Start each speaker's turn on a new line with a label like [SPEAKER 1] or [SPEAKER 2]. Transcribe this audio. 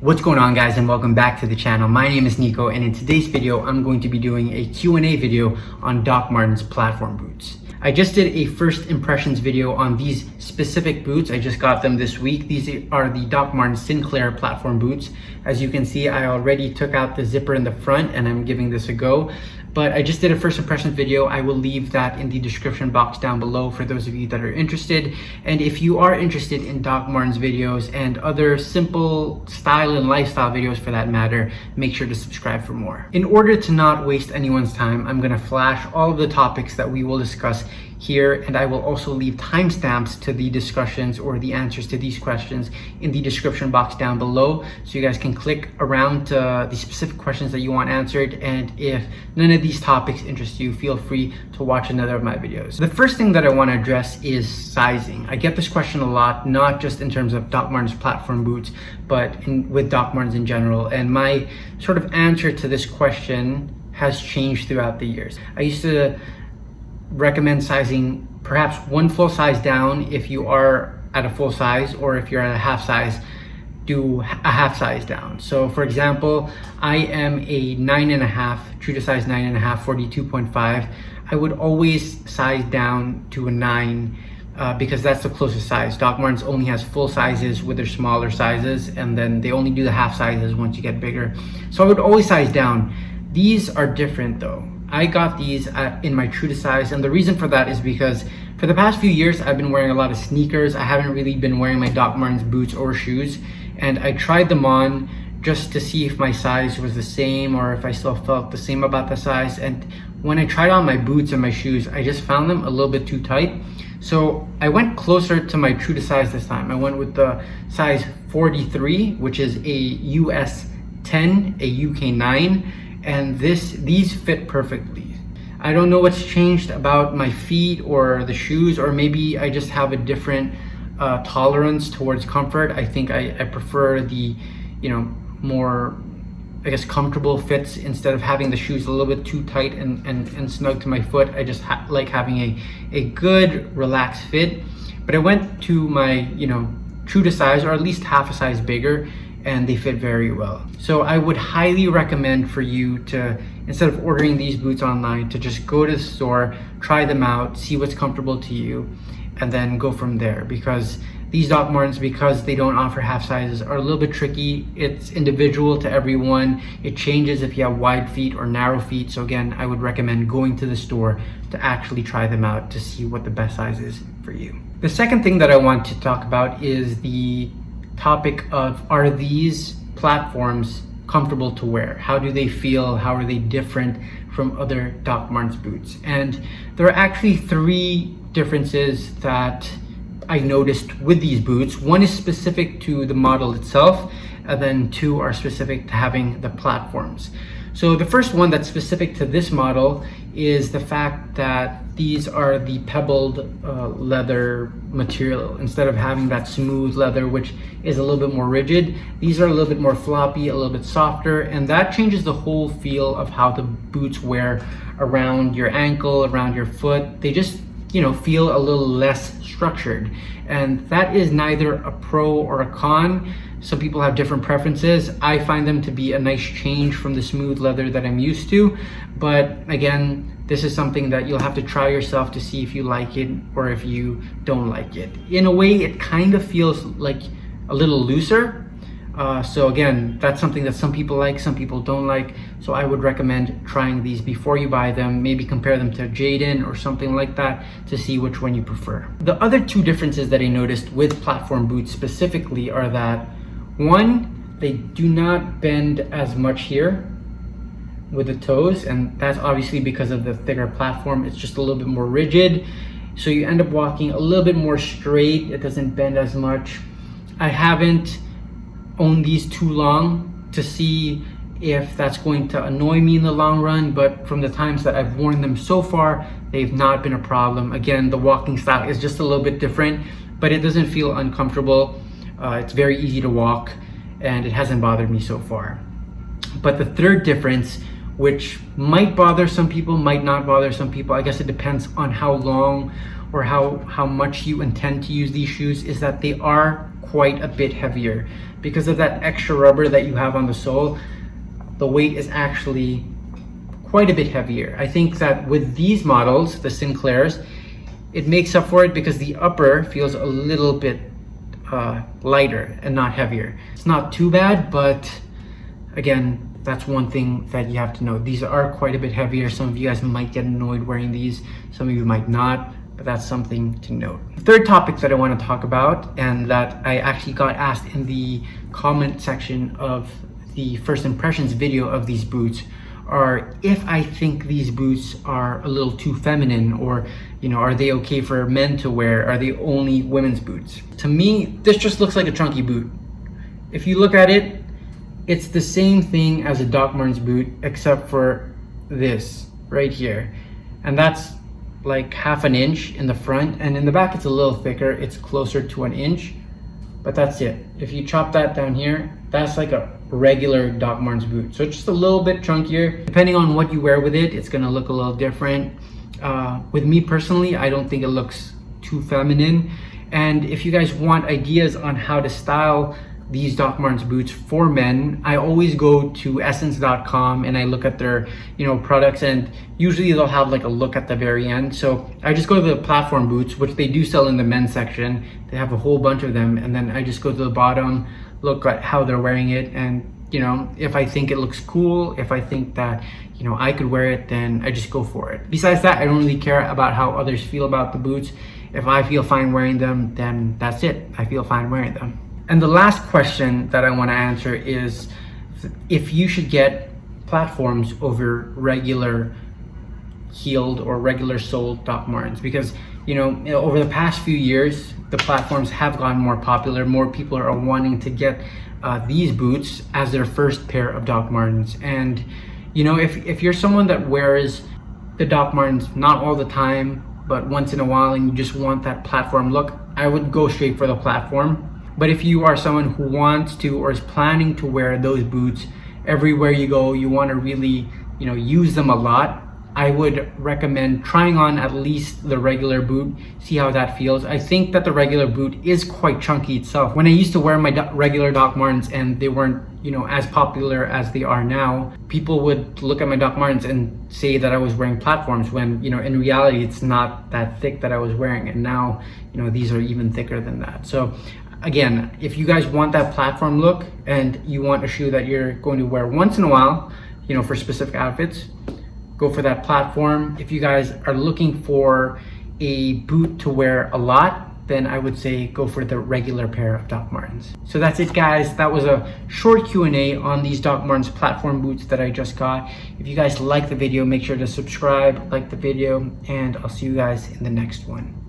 [SPEAKER 1] What's going on, guys, and welcome back to the channel. My name is Nico, and in today's video I'm going to be doing a Q&A video on Dr Martens Platform boots. I just did a first impressions video on these specific boots. I just got them this week. These are the Dr Martens Sinclair platform boots. As you can see, I already took out the zipper in the front and I'm giving this a go. But I just did a first impressions video. I will leave that in the description box down below for those of you that are interested. And if you are interested in Dr Martens videos and other simple style and lifestyle videos for that matter, make sure to subscribe for more. In order to not waste anyone's time, I'm gonna flash all of the topics that we will discuss here, and I will also leave timestamps to the discussions or the answers to these questions in the description box down below, so you guys can click around to the specific questions that you want answered. And if none of these topics interest you, feel free to watch another of my videos. The first thing that I want to address is sizing. I get this question a lot, not just in terms of Dr Martens platform boots, but with Dr Martens in general. And my sort of answer to this question has changed throughout the years. I used to recommend sizing perhaps one full size down if you are at a full size, or if you're at a half size, do a half size down. So for example, I am a 9.5, true to size 9.5, 42.5. I would always size down to a 9 because that's the closest size. Dr Martens only has full sizes with their smaller sizes, and then they only do the half sizes once you get bigger. So I would always size down. These are different though. I got these in my true to size, and the reason for that is because for the past few years I've been wearing a lot of sneakers. I haven't really been wearing my Dr Martens boots or shoes, and I tried them on just to see if my size was the same or if I still felt the same about the size. And when I tried on my boots and my shoes, I just found them a little bit too tight. So I went closer to my true to size this time. I went with the size 43, which is a US 10, a UK 9. And these fit perfectly. I don't know what's changed about my feet or the shoes, or maybe I just have a different tolerance towards comfort. I think I prefer the, more, I guess, comfortable fits instead of having the shoes a little bit too tight and snug to my foot. I just like having a good relaxed fit. But I went to my, true to size, or at least half a size bigger, and they fit very well. So I would highly recommend for you to, instead of ordering these boots online, to just go to the store, try them out, see what's comfortable to you, and then go from there. Because these Dr Martens, because they don't offer half sizes, are a little bit tricky. It's individual to everyone. It changes if you have wide feet or narrow feet. So again, I would recommend going to the store to actually try them out to see what the best size is for you. The second thing that I want to talk about is the topic of, are these platforms comfortable to wear? How do they feel? How are they different from other Dr Martens boots? And there are actually three differences that I noticed with these boots. One is specific to the model itself, and then two are specific to having the platforms. So the first one that's specific to this model is the fact that these are the pebbled leather material. Instead of having that smooth leather, which is a little bit more rigid, these are a little bit more floppy, a little bit softer, and that changes the whole feel of how the boots wear around your ankle, around your foot. They just, feel a little less structured. And that is neither a pro or a con. Some people have different preferences. I find them to be a nice change from the smooth leather that I'm used to. But again, this is something that you'll have to try yourself to see if you like it or if you don't like it. In a way, it kind of feels like a little looser. So again, that's something that some people like, some people don't like. So I would recommend trying these before you buy them. Maybe compare them to Jadon or something like that to see which one you prefer. The other two differences that I noticed with platform boots specifically are that, one, they do not bend as much here with the toes, and that's obviously because of the thicker platform. It's just a little bit more rigid, so you end up walking a little bit more straight. It doesn't bend as much. I haven't owned these too long to see if that's going to annoy me in the long run, but from the times that I've worn them so far, they've not been a problem. Again, the walking style is just a little bit different, but it doesn't feel uncomfortable. It's very easy to walk, and it hasn't bothered me so far. But the third difference, which might bother some people, might not bother some people, I guess it depends on how long or how much you intend to use these shoes, is that they are quite a bit heavier. Because of that extra rubber that you have on the sole, the weight is actually quite a bit heavier. I think that with these models, the Sinclairs, it makes up for it because the upper feels a little bit lighter and not heavier. It's not too bad, but again, that's one thing that you have to know. These are quite a bit heavier. Some of you guys might get annoyed wearing these, some of you might not, but that's something to note. The third topic that I want to talk about, and that I actually got asked in the comment section of the first impressions video of these boots, are if I think these boots are a little too feminine, or are they okay for men to wear? Are they only women's boots? To me, this just looks like a chunky boot. If you look at it, it's the same thing as a Doc Martens boot, except for this right here. And that's like half an inch in the front, and in the back it's a little thicker. It's closer to an inch, but that's it. If you chop that down here, that's like a regular Doc Martens boot. So it's just a little bit chunkier. Depending on what you wear with it, it's gonna look a little different. With me personally, I don't think it looks too feminine. And if you guys want ideas on how to style these Doc Martens boots for men, I always go to essence.com and I look at their products, and usually they'll have like a look at the very end. So I just go to the Platfrom boots, which they do sell in the men's section. They have a whole bunch of them, and then I just go to the bottom, look at how they're wearing it, and if I think it looks cool, if I think that I could wear it, then I just go for it. Besides that, I don't really care about how others feel about the boots. If I feel fine wearing them, then that's it. I feel fine wearing them. And the last question that I want to answer is if you should get platforms over regular heeled or regular soled Doc Martens, because over the past few years the platforms have gotten more popular. More people are wanting to get these boots as their first pair of Doc Martens. And if you're someone that wears the Doc Martens not all the time, but once in a while, and you just want that platform look, I would go straight for the platform. But if you are someone who wants to or is planning to wear those boots everywhere you go, you want to really use them a lot, I would recommend trying on at least the regular boot, see how that feels. I think that the regular boot is quite chunky itself. When I used to wear my regular Doc Martens and they weren't as popular as they are now, people would look at my Doc Martens and say that I was wearing platforms, when in reality it's not that thick that I was wearing. And now these are even thicker than that. So again, if you guys want that platform look and you want a shoe that you're going to wear once in a while, for specific outfits, go for that platform. If you guys are looking for a boot to wear a lot, then I would say go for the regular pair of Doc Martens. So that's it, guys. That was a short Q&A on these Doc Martens platform boots that I just got. If you guys like the video, make sure to subscribe, like the video, and I'll see you guys in the next one.